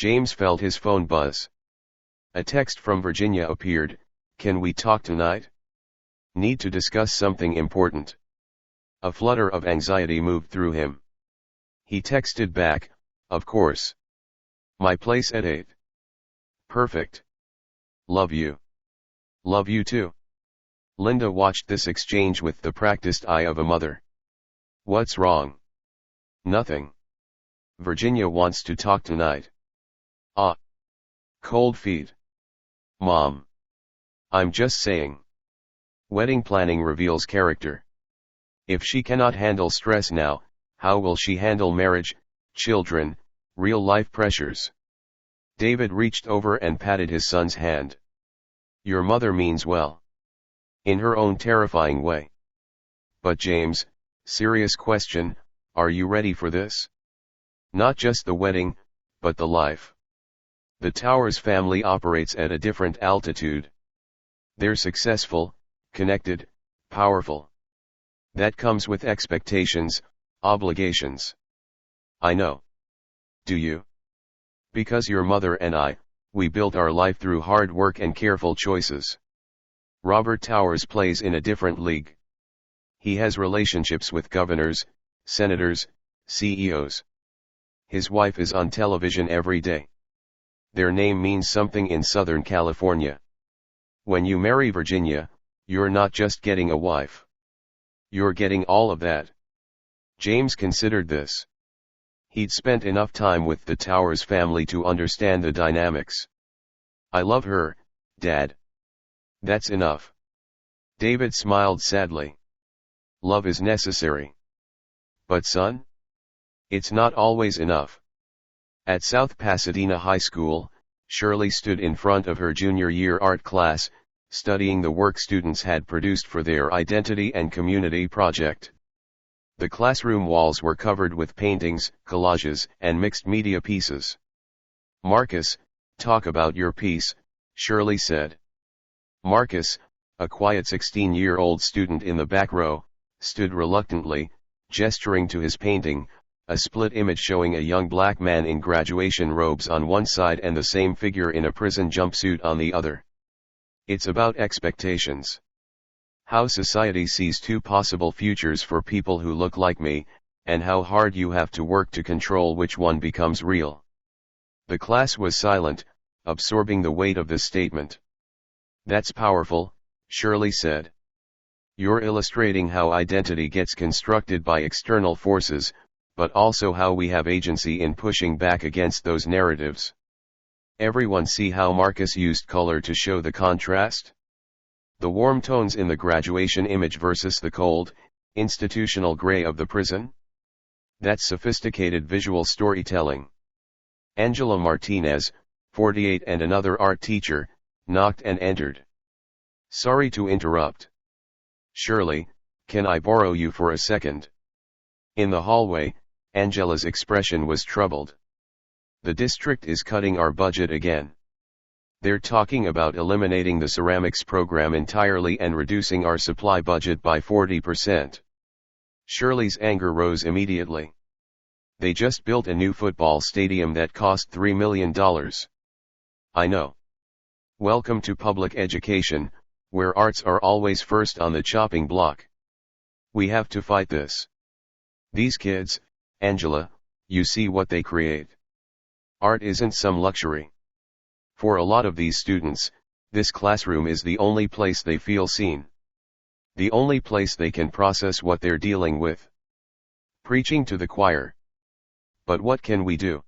James felt his phone buzz. A text from Virginia appeared. "Can we talk tonight? Need to discuss something important." A flutter of anxiety moved through him. He texted back, "Of course. My place at 8. Perfect. Love you. Love you too." Linda watched this exchange with the practiced eye of a mother. "What's wrong?" "Nothing. Virginia wants to talk tonight." "Ah. Cold feet. Mom. I'm just saying. Wedding planning reveals character. If she cannot handle stress now, how will she handle marriage, children, real-life pressures?" David reached over and patted his son's hand. "Your mother means well. In her own terrifying way. But James, serious question, are you ready for this? Not just the wedding, but the life. The Towers family operates at a different altitude. They're successful, connected, powerful. That comes with expectations, obligations. I know. Do you? Because your mother and I, we built our life through hard work and careful choices. Robert Towers plays in a different league. He has relationships with governors, senators, CEOs. His wife is on television every day. Their name means something in Southern California. When you marry Virginia, you're not just getting a wife. You're getting all of that." James considered this. He'd spent enough time with the Towers family to understand the dynamics. "I love her, Dad. That's enough." David smiled sadly. "Love is necessary. But son? It's not always enough." At South Pasadena High School, Shirley stood in front of her junior year art class, studying the work students had produced for their identity and community project. The classroom walls were covered with paintings, collages, and mixed media pieces. "Marcus, talk about your piece," Shirley said. Marcus, a quiet 16-year-old student in the back row, stood reluctantly, gesturing to his painting, a split image showing a young black man in graduation robes on one side and the same figure in a prison jumpsuit on the other. "It's about expectations. How society sees two possible futures for people who look like me, and how hard you have to work to control which one becomes real." The class was silent, absorbing the weight of this statement. "That's powerful," Shirley said. "You're illustrating how identity gets constructed by external forces, but also how we have agency in pushing back against those narratives." Everyone see how Marcus used color to show the contrast? The warm tones in the graduation image versus the cold, institutional gray of the prison? That's sophisticated visual storytelling. Angela Martinez, 48 and another art teacher, knocked and entered. "Sorry to interrupt. Shirley, can I borrow you for a second?" In the hallway, Angela's expression was troubled. "The district is cutting our budget again. They're talking about eliminating the ceramics program entirely and reducing our supply budget by 40%. Shirley's anger rose immediately. "They just built a new football stadium that cost $3 million. I know. Welcome to public education, where arts are always first on the chopping block. We have to fight this. These kids, Angela, you see what they create. Art isn't some luxury. For a lot of these students, this classroom is the only place they feel seen. The only place they can process what they're dealing with." Preaching to the choir. But what can we do?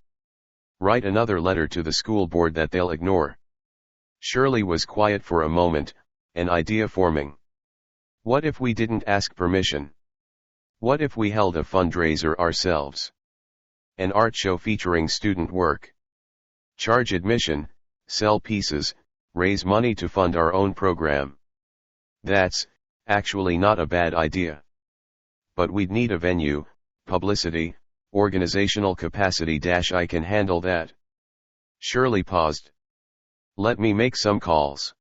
Write another letter to the school board that they'll ignore? Shirley was quiet for a moment, an idea forming. What if we didn't ask permission? What if we held a fundraiser ourselves? An art show featuring student work. Charge admission, sell pieces, raise money to fund our own program. That's, actually not a bad idea. But we'd need a venue, publicity, organizational capacity. I can handle that. Shirley paused. "Let me make some calls."